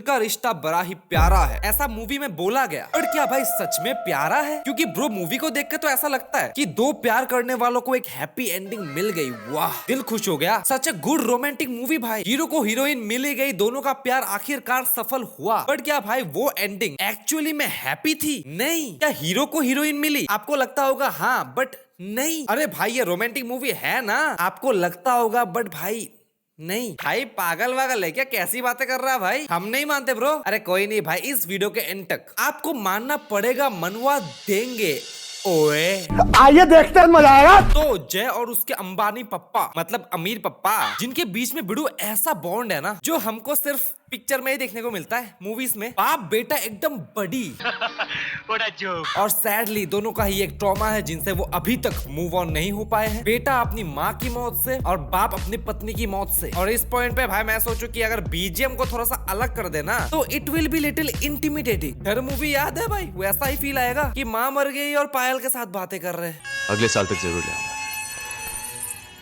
का रिश्ता बड़ा ही प्यारा है, ऐसा मूवी में बोला गया। पर क्या भाई सच में प्यारा है? क्योंकि ब्रो मूवी को देख के तो ऐसा लगता है कि दो प्यार करने वालों को एक हैप्पी एंडिंग मिल गई। वाह, दिल खुश हो गया। सच ए गुड रोमांटिक मूवी भाई। हीरो को हीरोइन मिल गई, दोनों का प्यार आखिरकार सफल हुआ। बट क्या भाई वो एंडिंग एक्चुअली में हैप्पी थी? नहीं। क्या हीरो को हीरोइन मिली? आपको लगता होगा हाँ, बट नहीं। अरे भाई ये रोमांटिक मूवी है ना, आपको लगता होगा बट भाई नहीं। भाई पागल वागल है क्या? कैसी बातें कर रहा है भाई? हम नहीं मानते ब्रो। अरे कोई नहीं भाई, इस वीडियो के एंड तक आपको मानना पड़ेगा, मनवा देंगे। ओए आइए देखते हैं, मजा आएगा। तो जय और उसके अंबानी पप्पा, मतलब अमीर पप्पा, जिनके बीच में बिड़ू ऐसा बॉन्ड है ना जो हमको सिर्फ पिक्चर में ही देखने को मिलता है, मूवीज में। बाप बेटा एकदम बड़ी और सैडली दोनों का ही एक ट्रॉमा है जिनसे वो अभी तक मूव ऑन नहीं हो पाए हैं। बेटा अपनी माँ की मौत से और बाप अपनी पत्नी की मौत से। और इस पॉइंट पे भाई मैं सोचू कि अगर बीजीएम को थोड़ा सा अलग कर देना तो it will be little intimidating. Her movie याद है भाई, वैसा ही फील आएगा कि माँ मर गई और पायल के साथ बातें कर रहे हैं। अगले साल तक जरूर ले आऊंगा,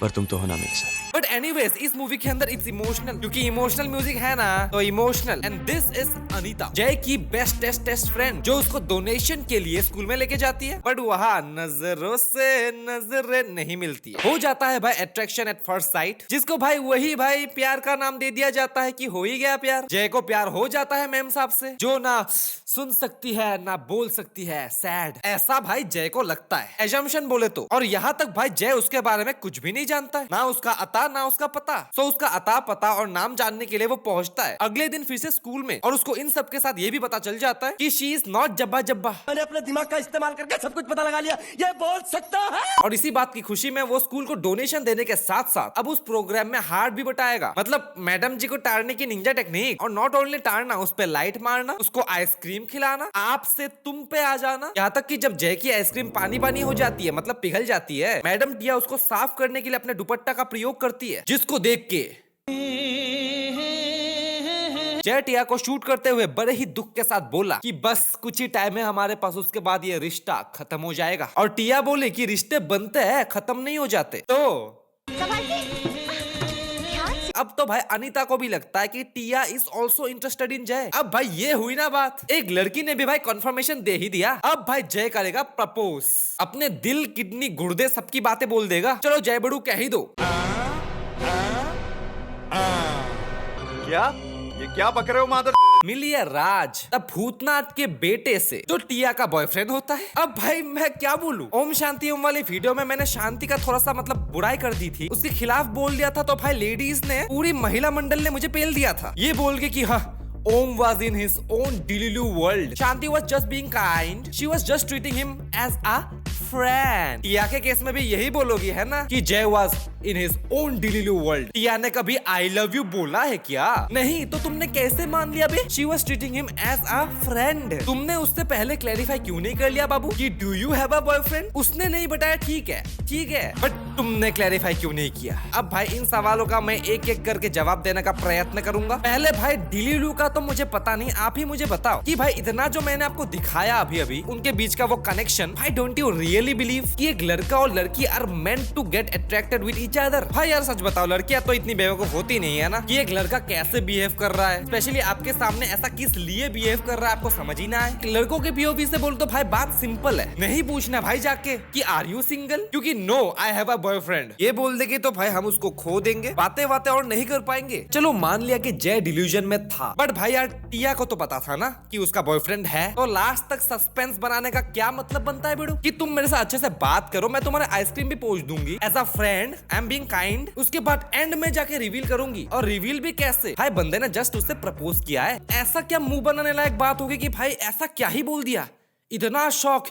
पर तुम तो हो ना मेरे साथ। बट एनीवेज इस मूवी के अंदर इट्स इमोशनल, क्योंकि इमोशनल म्यूजिक है ना, तो emotional. And this is Anita, जय की बेस्ट फ्रेंड, जो उसको डोनेशन के लिए स्कूल में लेके जाती है। बट वहाँ नजरों से नजरें नहीं मिलती है। हो जाता है भाई अट्रैक्शन एट फर्स्ट साइट, जिसको भाई वही भाई प्यार का नाम दे दिया जाता है कि हो ही गया प्यार। जय को प्यार हो जाता है मैम साहब से, जो ना सुन सकती है ना बोल सकती है। सैड, ऐसा भाई जय को लगता है, एजम्पशन बोले तो। और यहाँ तक भाई जय उसके बारे में कुछ भी नहीं जानता है, ना उसका अता ना उसका पता। सो उसका अता पता और नाम जानने के लिए वो पहुंचता है अगले दिन फिर से स्कूल में, और उसको इन सब के साथ ये भी पता चल जाता है कि शी इज नॉट जब्बा जब्बा। मैंने अपने दिमाग का इस्तेमाल करके सब कुछ पता लगा लिया, ये बोल सकता है। और इसी बात की खुशी में वो स्कूल को डोनेशन देने के साथ साथ अब उस प्रोग्राम में हार्ट भी बटाएगा, मतलब मैडम जी को ताड़ने की निंजा टेक्निक। और नॉट ओनली ताड़ना, उस पे लाइट मारना, उसको आइसक्रीम खिलाना, आप से तुम पे आ जाना। यहाँ तक कि जब जय की आइसक्रीम पानी पानी हो जाती है, मतलब पिघल जाती है, मैडम टिया उसको साफ करने के लिए अपने दुपट्टा का प्रयोग करती है, जिसको देख के जय टिया को शूट करते हुए बड़े ही दुख के साथ बोला कि बस कुछ ही टाइम है हमारे पास, उसके बाद ये रिश्ता खत्म हो जाएगा। और टिया बोले कि रिश्ते बनते हैं, खत्म नहीं हो जाते। तो अब तो भाई अनीता को भी लगता है कि टिया इज ऑल्सो इंटरेस्टेड इन जय। अब भाई ये हुई ना बात, एक लड़की ने भी भाई कंफर्मेशन दे ही दिया। अब भाई जय करेगा प्रपोज, अपने दिल किडनी गुर्दे सबकी बातें बोल देगा। चलो जय बड़ू कह ही दो। क्या ये क्या बक रहे हो मादर? मिलिए राज, तब भूतनाथ के बेटे से, जो टिया का बॉयफ्रेंड होता है। अब भाई मैं क्या बोलूं, ओम शांति ओम वाली वीडियो में मैंने शांति का थोड़ा सा मतलब बुराई कर दी थी, उसके खिलाफ बोल दिया था। तो भाई लेडीज ने, पूरी महिला मंडल ने मुझे पेल दिया था, ये बोल के कि हाँ Om was in his own delulu world. Shanti was just being kind. She was just treating him as a friend. टिया के केस में भी यही बोलोगी है ना कि जय was in his own delulu world. टिया ने कभी I love you बोला है क्या? नहीं, तो तुमने कैसे मान लिया बे? She was treating him as a friend. तुमने उससे पहले क्लैरिफाई क्यों नहीं कर लिया बाबू कि do you have a boyfriend? उसने नहीं बताया, ठीक है, बट तुमने क्लैरिफाई क्यों नहीं किया? अब भाई इन सवालों का मैं एक एक करके जवाब देने का प्रयत्न करूंगा। पहले भाई डिलीलू का तो मुझे पता नहीं, आप ही मुझे बताओ कि भाई इतना जो मैंने आपको दिखाया अभी उनके बीच का वो कनेक्शन, भाई डोंट यू रियली बिलीव कि एक लड़का और लड़की are meant to get attracted with each other? भाई यार सच बताओ, लड़कियां तो इतनी बेवकूफ होती नहीं है ना कि एक लड़का कैसे बिहेव कर रहा है, स्पेशली आपके सामने ऐसा किस लिए बिहेव कर रहा है आपको समझ ही ना आए। लड़कों के पीओवी से बोल तो भाई बात सिंपल है, नहीं पूछना भाई जाके कि आर यू सिंगल, क्योंकि no I have a boyfriend ये बोल देगी तो भाई हम उसको खो देंगे, बातें और नहीं कर पाएंगे। चलो मान लिया कि जय डिल्यूजन में था, बट भाई यार टिया को तो पता था ना कि उसका बॉयफ्रेंड है, तो लास्ट तक सस्पेंस बनाने का क्या मतलब बनता है बेड़ू? कि तुम मेरे से अच्छे से बात करो, मैं तुम्हारे आइसक्रीम भी पहुंच दूंगी as a friend, I am being kind, उसके बाद एंड में जाके रिवील करूंगी। और रिवील भी कैसे? भाई बंदे ने जस्ट उससे प्रपोज किया है, ऐसा क्या मुंह बनाने लायक बात होगी कि भाई ऐसा क्या ही बोल दिया? इतना शौक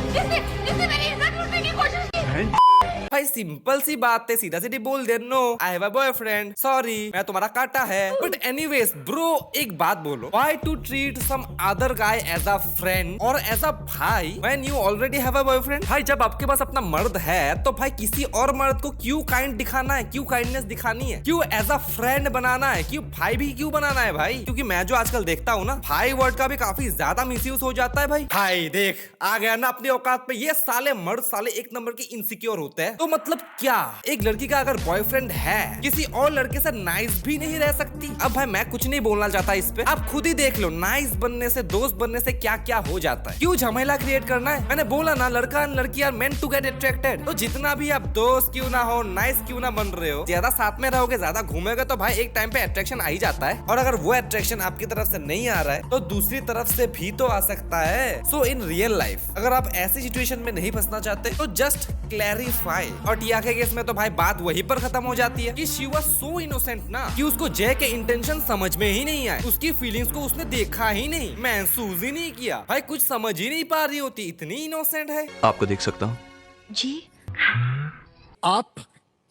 इसने मेरी इज्जत लूटने की कोशिश की। भाई सिंपल सी बात है, सीधा सीधी बोल दे, no I have a boyfriend, sorry मैं तुम्हारा काटा है। बट एनीवेज ब्रो एक बात बोलो, why to treat some other guy as a friend और एज अ भाई when you already have a boyfriend? भाई जब आपके पास अपना मर्द है तो भाई किसी और मर्द को क्यों काइंड दिखाना है, क्यों काइंडनेस दिखानी है, क्यों एज अ फ्रेंड बनाना है, क्यों भाई भी क्यों बनाना है भाई? क्योंकि मैं जो आजकल देखता हूँ ना, भाई वर्ड का भी काफी ज्यादा मिसयूज हो जाता है भाई। भाई देख आ गया ना अपनी औकात पे, ये साले मर्द साले एक नंबर के इनसिक्योर होते हैं, तो मतलब क्या एक लड़की का अगर बॉयफ्रेंड है किसी और लड़के से नाइस भी नहीं रह सकती? अब भाई मैं कुछ नहीं बोलना चाहता इस पे, आप खुद ही देख लो नाइस बनने से, दोस्त बनने से क्या क्या हो जाता है। क्यों झमेला क्रिएट करना है? मैंने बोला ना लड़का एंड लड़की are meant to get attracted. तो जितना भी आप दोस्त क्यों ना हो, नाइस क्यों ना बन रहे हो, ज्यादा साथ में रहोगे, ज्यादा घूमेगे तो भाई एक टाइम पे अट्रैक्शन आ ही जाता है। और अगर वो अट्रैक्शन आपकी तरफ से नहीं आ रहा है तो दूसरी तरफ से भी तो आ सकता है। सो इन रियल लाइफ अगर आप ऐसी सिचुएशन में नहीं फंसना चाहते तो जस्ट क्लैरिफाई। और टिया के केस में तो भाई बात वहीं पर खत्म हो जाती है कि शी वाज सो इनोसेंट ना कि उसको जय के इंटेंशन समझ में ही नहीं आए, उसकी फीलिंग्स को उसने देखा ही नहीं, महसूस ही नहीं किया। भाई कुछ समझ ही नहीं पा रही होती, इतनी इनोसेंट है। आपको देख सकता हूँ? जी आप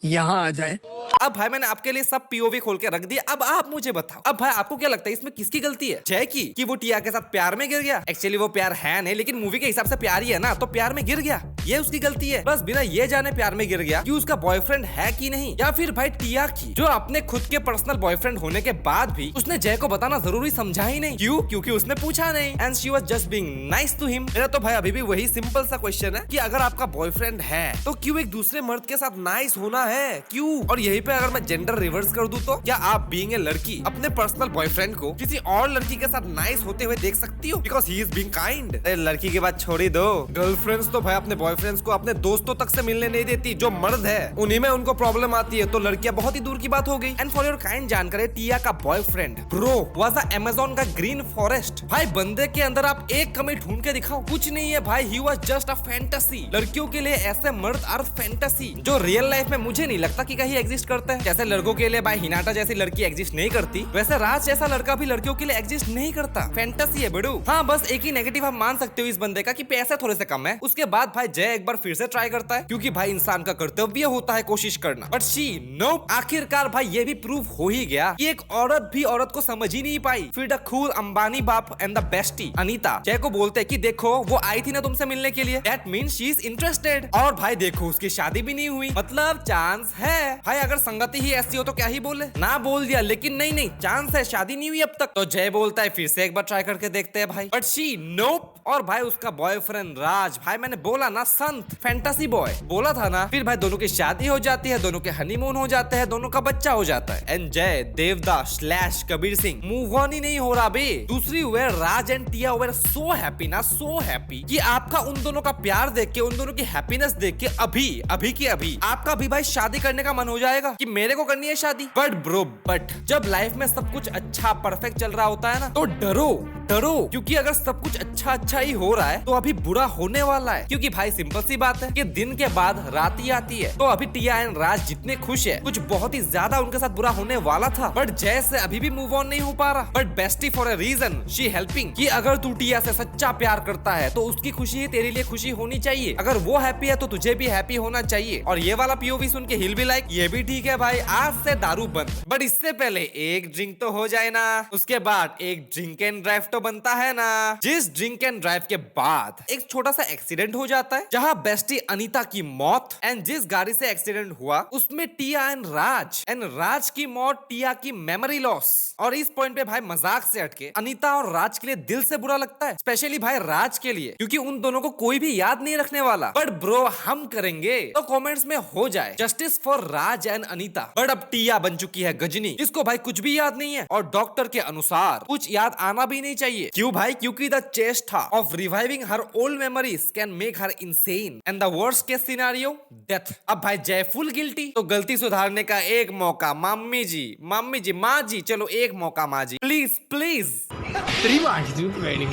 यहाँ आ जाए। अब भाई मैंने आपके लिए सब पीओवी खोल के रख दिया, अब आप मुझे बताओ, अब भाई आपको क्या लगता है इसमें किसकी गलती है? जय की कि वो टिया के साथ प्यार में गिर गया? एक्चुअली वो प्यार है नहीं, लेकिन मूवी के हिसाब से प्यार ही है ना, तो प्यार में गिर गया, ये उसकी गलती है? बस बिना ये जाने प्यार में गिर गया कि उसका बॉयफ्रेंड है कि नहीं? या फिर भाई टिया की जो अपने खुद के पर्सनल बॉयफ्रेंड होने के बाद भी उसने जय को बताना जरूरी समझा ही नहीं? क्यों? क्योंकि उसने पूछा नहीं and she was just being nice to him. मेरा तो भाई अभी भी वही सिंपल सा क्वेश्चन है कि अगर आपका बॉयफ्रेंड है तो क्यों एक दूसरे मर्द के साथ नाइस होना है? क्यों? और यही पे अगर मैं जेंडर रिवर्स कर दूं तो क्या आप बीइंग ए लड़की अपने पर्सनल बॉयफ्रेंड को किसी और लड़की के साथ नाइस होते हुए देख सकती हो because he is being kind? लड़की की बात छोड़ ही दो, गर्लफ्रेंड्स तो भाई अपने बॉयफ्रेंड्स को अपने दोस्तों तक से मिलने नहीं देती, जो मर्द है उन्हीं में उनको प्रॉब्लम आती है, तो लड़कियां बहुत ही दूर की बात हो गई। एंड फॉर योर काइंड जानकारी, टिया का boyfriend bro was a Amazon का ग्रीन फॉरेस्ट। भाई बंदे के अंदर आप एक कमी ढूंढ के दिखाओ, कुछ नहीं है भाई, he was just a fantasy. लड़कियों के लिए ऐसे मर्द आर फैंटेसी जो रियल लाइफ में मुझे नहीं लगता कि कहीं एग्जिस्ट करते हैं। जैसे लड़कों के लिए भाई हिनाटा जैसी लड़की एग्जिस्ट नहीं करती, वैसे राज जैसा लड़का भी लड़कियों के लिए एग्जिस्ट नहीं करता, फैंटेसी है बड़ू। हाँ बस एक ही नेगेटिव आप मान सकते हो इस बंदे का कि पैसे थोड़े से कम है। उसके बाद भाई जय एक बार फिर से ट्राई करता है क्योंकि भाई इंसान का कर्तव्य होता है कोशिश करना, बट शी नो। आखिरकार भाई ये भी प्रूव हो ही गया कि एक औरत भी औरत को समझ ही नहीं पाई। फिर द कूल अंबानी बाप एंड द बेस्टी अनीता जय को बोलते कि देखो वो आई थी ना तुमसे मिलने के लिए, that means she is interested. और भाई देखो उसकी शादी भी नहीं हुई, मतलब चांस है। भाई अगर संगति ही ऐसी हो तो क्या ही बोले, ना बोल दिया, लेकिन नहीं चांस है, शादी नहीं हुई अब तक। तो जय बोलता है फिर से एक बार ट्राई करके देखते हैं भाई, बट शी नोप। और भाई उसका बॉयफ्रेंड राज, भाई मैंने बोला ना संत फैंटेसी बॉय बोला था ना। फिर भाई दोनों की शादी हो जाती है, दोनों के हनीमून हो जाते हैं, दोनों का बच्चा हो जाता है। एंड जय देवदास / कबीर सिंह मूव ऑन ही नहीं हो रहा बे। दूसरी वे राज and Tiya were so happy ना, सो हैप्पी कि आपका उन दोनों का प्यार देख के, उन दोनों की हैप्पीनेस देख के अभी की अभी आपका भी भाई शादी करने का मन हो जाएगा कि मेरे को करनी है शादी। बट ब्रो बट जब लाइफ में सब कुछ अच्छा परफेक्ट चल रहा होता है ना, तो डरो क्योंकि अगर सब कुछ अच्छा ही हो रहा है तो अभी बुरा होने वाला है। क्योंकि भाई सिंपल सी बात है कि दिन के बाद रात ही आती है। तो अभी टिया एंड राज जितने खुश है, कुछ बहुत ही ज्यादा उनके साथ बुरा होने वाला था, बट जय से अभी भी मूव ऑन नहीं हो पा रहा। But bestie for a reason she helping कि अगर तू टिया से सच्चा प्यार करता है तो उसकी खुशी ही तेरे लिए खुशी होनी चाहिए। अगर वो हैप्पी है तो तुझे भी हैप्पी होना चाहिए। और ये वाला पीओवी सुन के हिल भी लाइक ये भी ठीक है भाई, आज से दारू बंद, बट इससे पहले एक ड्रिंक तो हो जाए ना, उसके बाद एक ड्रिंक एंड ड्राइव तो बनता है ना। जिस ड्रिंक एंड ड्राइव के बाद एक छोटा सा एक्सीडेंट हो जाता है जहां बेस्टी अनीता की मौत, एंड जिस गाड़ी से एक्सीडेंट हुआ उसमें टिया एंड राज की मौत, टिया की मेमोरी लॉस। और इस पॉइंट पे भाई मजाक से हटके अनीता और राज के लिए दिल से बुरा लगता है, स्पेशली भाई राज के लिए, क्योंकि उन दोनों को कोई भी याद नहीं रखने वाला। बट ब्रो हम करेंगे तो कमेंट्स में हो जाए justice for Raj and Anita. But अब टिया बन चुकी है गजनी, जिसको भाई कुछ भी याद नहीं है, और डॉक्टर के अनुसार कुछ याद आना भी नहीं चाहिए। क्यों भाई? क्योंकि द चेष्टा of reviving her old memories can make her insane and the worst case scenario death. अब भाई जय फुल गिल्टी, तो गलती सुधारने का एक मौका। मम्मी जी माँ जी चलो एक मौका माँ जी, प्लीज।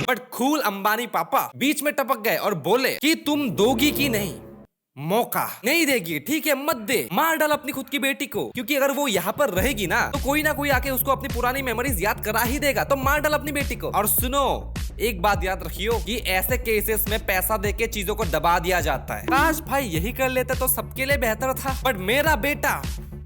बट कूल अंबानी पापा बीच में टपक गए और बोले कि तुम दोगी की नहीं, मौका नहीं देगी, ठीक है मत दे, मार डाल अपनी खुद की बेटी को, क्योंकि अगर वो यहाँ पर रहेगी ना तो कोई ना कोई आके उसको अपनी पुरानी मेमोरीज याद करा ही देगा, तो मार डाल अपनी बेटी को। और सुनो एक बात याद रखियो कि ऐसे केसेस में पैसा देके चीजों को दबा दिया जाता है। काश भाई यही कर लेते तो सबके लिए बेहतर था, बट मेरा बेटा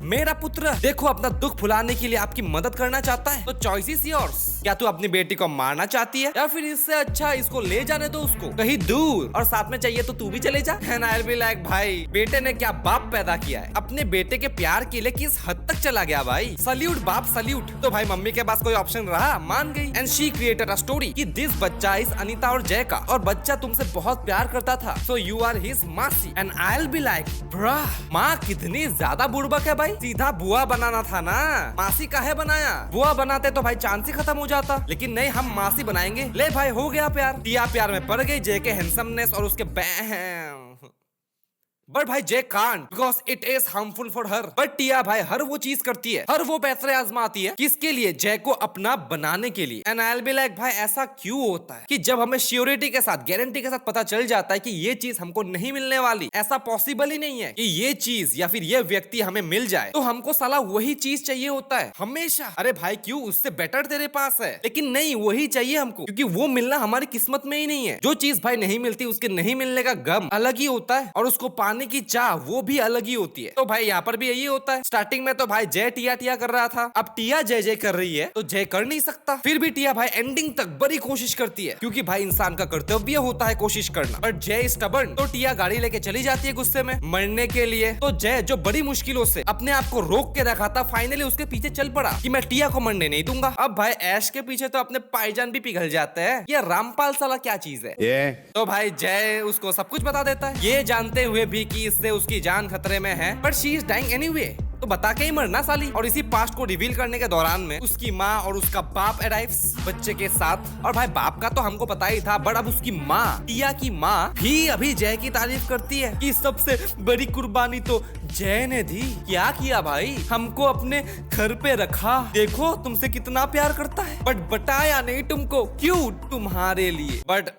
मेरा पुत्र देखो अपना दुख भुलाने के लिए आपकी मदद करना चाहता है तो चॉइस इज योर्स। क्या तू अपनी बेटी को मारना चाहती है या फिर इससे अच्छा इसको ले जाने दो उसको कहीं दूर, और साथ में चाहिए तो तू भी चले जा। And I will be like भाई बेटे ने क्या बाप पैदा किया है, अपने बेटे के प्यार के लिए किस हद तक चला गया भाई। सल्यूट बाप सल्यूट। तो भाई मम्मी के पास कोई ऑप्शन रहा, मान गई। And she created a story कि दिस बच्चा इज अनीता और जय का, और बच्चा तुमसे बहुत प्यार करता था, सो यू आर हिज मासी। And I will be like bruh, माँ कितनी ज्यादा बुड़बक है भाई, सीधा बुआ बनाना था ना, मासी काहे बनाया। बुआ बनाते तो भाई चांस ही खत्म हो जाता, लेकिन नहीं हम मासी बनाएंगे। ले भाई हो गया प्यार। टिया प्यार में पड़ गई जय के हैंडसमनेस और उसके बट भाई Jay can't because it is harmful for her. But Tia भाई हर वो चीज करती है, हर वो पैसे आजमाती है, किसके लिए, जय को अपना बनाने के लिए। And I will be like भाई ऐसा क्यों होता है कि जब हमें श्योरिटी के साथ, गारंटी के साथ पता चल जाता है कि ये चीज हमको नहीं मिलने वाली, ऐसा पॉसिबल ही नहीं है कि ये चीज या फिर ये व्यक्ति हमें मिल जाए, तो हमको साला वही चीज चाहिए होता है हमेशा। अरे भाई क्यों, उससे बेटर तेरे पास है, लेकिन नहीं वही चाहिए हमको, क्योंकि वो मिलना हमारी किस्मत में ही नहीं है। जो चीज भाई नहीं मिलती उसके नहीं मिलने का गम अलग ही होता है, और उसको पाने की चाह वो भी अलग ही होती है। तो भाई यहाँ पर भी यही होता है। स्टार्टिंग में तो भाई जय टिया टिया कर रहा था, अब टिया जय जय कर रही है, तो जय कर नहीं सकता। फिर भी टिया भाई एंडिंग तक बड़ी कोशिश करती है, क्योंकि भाई इंसान का कर्तव्य होता है कोशिश करना। बट जय स्टबर्न, तो टिया गाड़ी लेके चली जाती है गुस्से में मरने के लिए। तो जय जो बड़ी मुश्किलों से अपने आप को रोक के रखा था, फाइनली उसके पीछे चल पड़ा कि मैं टिया को मरने नहीं दूंगा। अब भाई ऐश के पीछे तो अपने पायजान भी पिघल जाते हैं। ये रामपाल साला क्या चीज है। तो भाई जय उसको सब कुछ बता देता है, ये जानते हुए भी कि इससे उसकी जान खतरे में है, but she is dying anyway, तो बता के ही मरना साली। और इसी पास्ट को रिवील करने के दौरान में उसकी माँ और उसका बाप अराइव्स बच्चे के साथ। और भाई बाप का तो हमको पता ही था, बट अब उसकी माँ, टिया की माँ भी अभी जय की तारीफ करती है कि सबसे बड़ी कुर्बानी तो जय ने दी। क्या किया भाई, हमको अपने घर पे रखा, देखो तुमसे कितना प्यार करता है, बट बताया नहीं तुमको, क्यों, तुम्हारे लिए। बट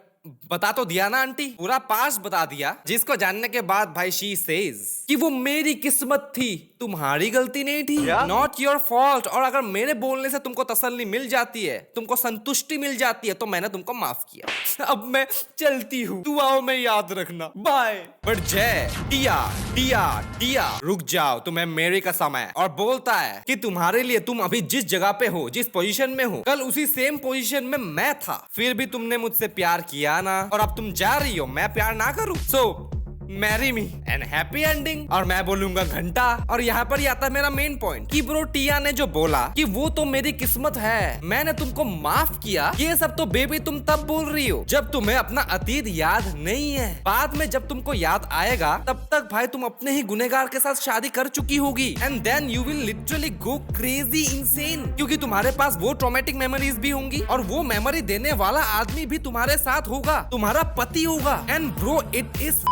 बता तो दिया ना आंटी, पूरा पास्ट बता दिया, जिसको जानने के बाद भाई शी सेज कि वो मेरी किस्मत थी, तुम्हारी गलती नहीं थी, नॉट योर फॉल्ट। और अगर मेरे बोलने से तुमको तसल्ली मिल जाती है, तुमको संतुष्टि मिल जाती है, तो मैंने तुमको माफ किया। अब मैं चलती हूँ, दुआओं में याद रखना, बाय। बट जय टिया टिया टिया रुक जाओ, तुम्हें मेरी कसम है, और बोलता है कि तुम्हारे लिए तुम अभी जिस जगह पे हो, जिस पोजीशन में हो, कल उसी सेम पोजीशन में मैं था, फिर भी तुमने मुझसे प्यार किया ना, और अब तुम जा रही हो, मैं प्यार ना करूं, so marry me and happy ending. और मैं बोलूंगा घंटा। और यहाँ पर ही आता है मेरा मेन पॉइंट कि ब्रो टिया ने जो बोला कि वो तो मेरी किस्मत है, मैंने तुमको माफ किया, ये सब तो बेबी तुम तब बोल रही हो जब तुम्हें अपना अतीत याद नहीं है। बाद में जब तुमको याद आएगा, तब तक भाई तुम अपने ही गुनहगार के साथ शादी कर चुकी होगी, and then you will literally go crazy insane, क्योंकि तुम्हारे पास वो ट्रॉमेटिक मेमोरीज भी होंगी, और वो मेमोरी देने वाला आदमी भी तुम्हारे साथ होगा, तुम्हारा पति होगा। एंड ब्रो इट इज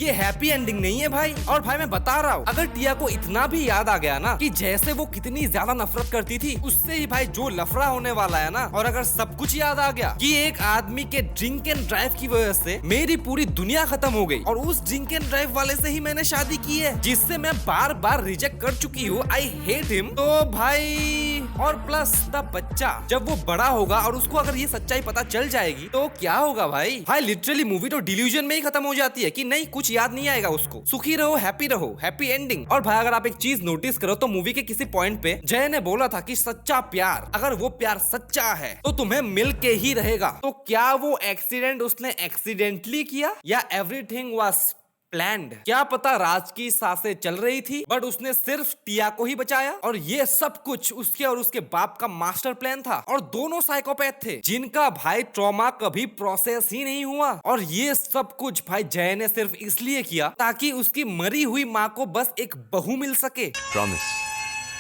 ये हैप्पी एंडिंग नहीं है भाई। और भाई मैं बता रहा हूँ, अगर टिया को इतना भी याद आ गया ना कि जैसे वो कितनी ज्यादा नफरत करती थी, उससे ही भाई जो लफड़ा होने वाला है ना, और अगर सब कुछ याद आ गया कि एक आदमी के ड्रिंक एंड ड्राइव की वजह से मेरी पूरी दुनिया खत्म हो गई, और उस ड्रिंक एंड ड्राइव वाले से ही मैंने शादी की है, जिससे मैं बार बार रिजेक्ट कर चुकी हूँ, आई हेट हिम। तो भाई, और प्लस द बच्चा जब वो बड़ा होगा और उसको अगर ये सच्चाई पता चल जाएगी, तो क्या होगा भाई। भाई लिटरली मूवी तो डिल्यूजन में ही खत्म हो जाती है कि नहीं कुछ याद नहीं आएगा उसको, सुखी रहो, हैप्पी एंडिंग। और भाई अगर आप एक चीज नोटिस करो तो मूवी के किसी पॉइंट पे जय ने बोला था कि सच्चा प्यार, अगर वो प्यार सच्चा है तो तुम्हें मिल के ही रहेगा। तो क्या वो एक्सीडेंट उसने एक्सीडेंटली किया या एवरीथिंग वाज प्लैंड? क्या पता राज की सांसें चल रही थी, बट उसने सिर्फ टिया को ही बचाया, और ये सब कुछ उसके और उसके बाप का मास्टर प्लान था। और दोनों साइकोपैथ थे जिनका भाई ट्रॉमा कभी प्रोसेस ही नहीं हुआ, और ये सब कुछ भाई जय ने सिर्फ इसलिए किया ताकि उसकी मरी हुई माँ को बस एक बहू मिल सके। प्रॉमिस,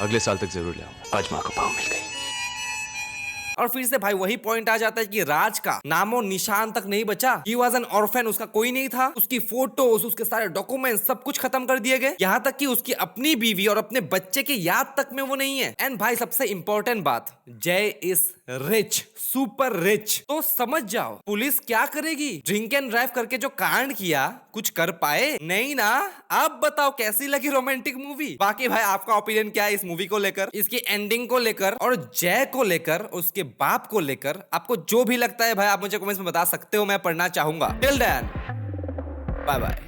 अगले साल तक जरूर ले आऊंगा। आज माँ को बहू मिल गई। और फिर से भाई वही पॉइंट आ जाता है कि राज का नामो निशान तक नहीं बचा। ही वाज एन ऑर्फन, उसका कोई नहीं था, उसकी फोटोज, उसके सारे डॉक्यूमेंट्स सब कुछ खत्म कर दिए गए, यहाँ तक कि उसकी अपनी बीवी और अपने बच्चे के याद तक में वो नहीं है। एंड भाई सबसे इंपॉर्टेंट बात, जय इज रिच, सुपर रिच। तो समझ जाओ पुलिस क्या करेगी, ड्रिंक एंड ड्राइव करके जो कांड किया कुछ कर पाए नहीं ना। अब बताओ कैसी लगी रोमांटिक मूवी। बाकी भाई आपका ओपिनियन क्या है इस मूवी को लेकर, इसकी एंडिंग को लेकर, और जय को लेकर, उसके बाप को लेकर? आपको जो भी लगता है भाई आप मुझे कमेंट्स में बता सकते हो, मैं पढ़ना चाहूंगा। Till then bye bye.